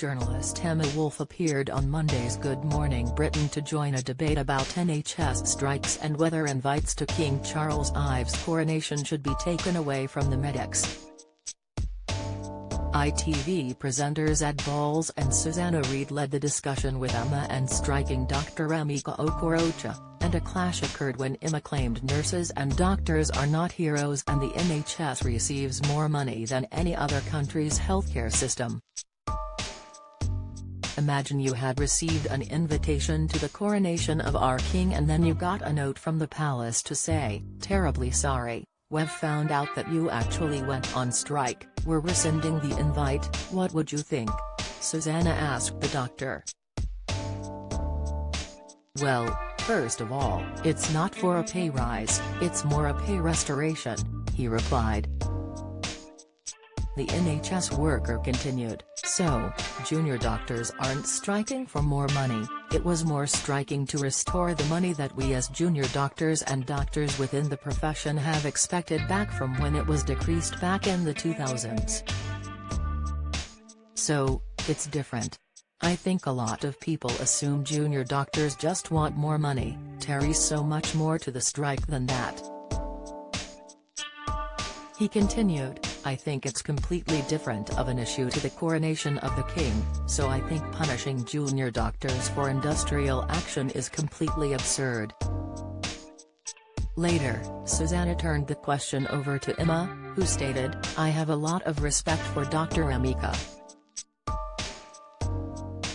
journalist Emma Wolf appeared on Monday's Good Morning Britain to join a debate about NHS strikes and whether invites to King Charles Ives' coronation should be taken away from the medics. ITV presenters Ed Balls and Susanna Reid led the discussion with Emma and striking Dr. Emeka Okorocha, and a clash occurred when Emma claimed nurses and doctors are not heroes and the NHS receives more money than any other country's healthcare system. Imagine you had received an invitation to the coronation of our king and then you got a note from the palace to say, "Terribly sorry, we've found out that you actually went on strike, we're rescinding the invite." What would you think? Susanna asked the doctor. "Well, first of all, it's not for a pay rise, it's more a pay restoration," he replied. The NHS worker continued, "So, junior doctors aren't striking for more money, it was more striking to restore the money that we as junior doctors and doctors within the profession have expected back from when it was decreased back in the 2000s. So, it's different. I think a lot of people assume junior doctors just want more money, there's so much more to the strike than that." He continued, "I think it's completely different of an issue to the coronation of the king, so I think punishing junior doctors for industrial action is completely absurd." Later, Susanna turned the question over to Emma, who stated, "I have a lot of respect for Dr. Emeka.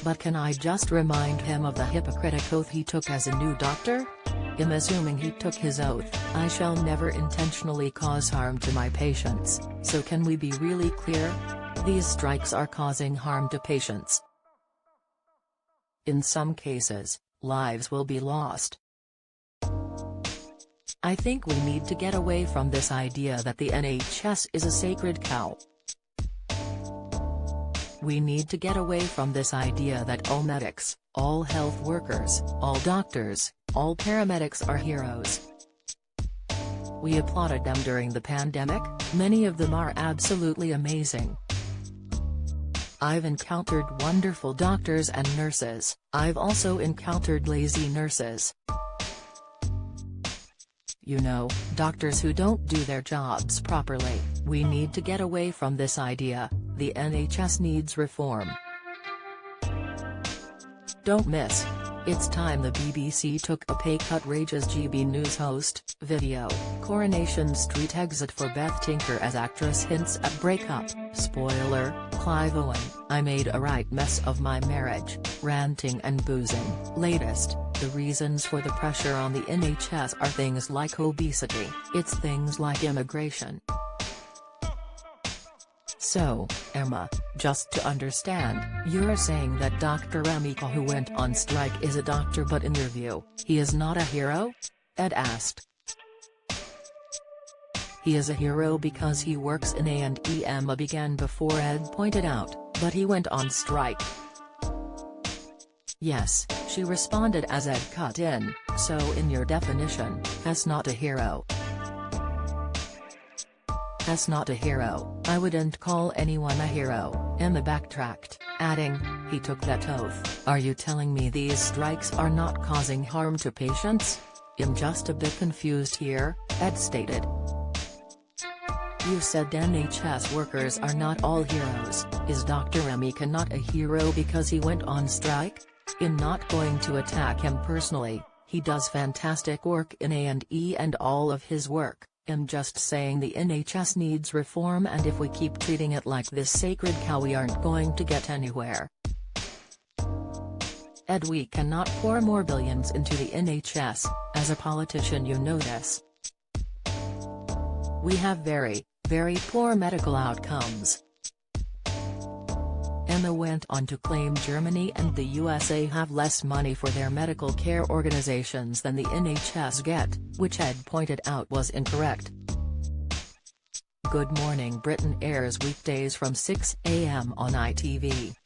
But can I just remind him of the Hippocratic oath he took as a new doctor? I'm assuming he took his oath, 'I shall never intentionally cause harm to my patients,' so can we be really clear? These strikes are causing harm to patients. In some cases, lives will be lost. I think we need to get away from this idea that the NHS is a sacred cow. We need to get away from this idea that all medics, all health workers, all doctors, all paramedics are heroes. We applauded them during the pandemic, many of them are absolutely amazing. I've encountered wonderful doctors and nurses, I've also encountered lazy nurses. You know, doctors who don't do their jobs properly. We need to get away from this idea, the NHS needs reform." Don't miss. It's time the BBC took a pay cut, rages GB News host. Video, Coronation Street exit for Beth Tinker as actress hints at breakup. Spoiler, Clive Owen, "I made a right mess of my marriage, ranting and boozing." Latest, the reasons for the pressure on the NHS are things like obesity, it's things like immigration. So, Emma, just to understand, you're saying that Dr. Emeka who went on strike is a doctor, but in your view, he is not a hero? Ed asked. He is a hero because he works in A&E. Emma began before Ed pointed out, but he went on strike. Yes, she responded as Ed cut in, so in your definition, he's not a hero. He's not a hero, I wouldn't call anyone a hero, Emma backtracked, adding, he took that oath. Are you telling me these strikes are not causing harm to patients? I'm just a bit confused here, Ed stated. You said NHS workers are not all heroes, is Dr. Emeka not a hero because he went on strike? I'm not going to attack him personally, he does fantastic work in A&E and all of his work. I'm just saying the NHS needs reform, and if we keep treating it like this sacred cow we aren't going to get anywhere. Ed, we cannot pour more billions into the NHS, as a politician you know this. We have very, very poor medical outcomes. Emma went on to claim Germany and the USA have less money for their medical care organizations than the NHS get, which Ed pointed out was incorrect. Good Morning Britain airs weekdays from 6 a.m. on ITV.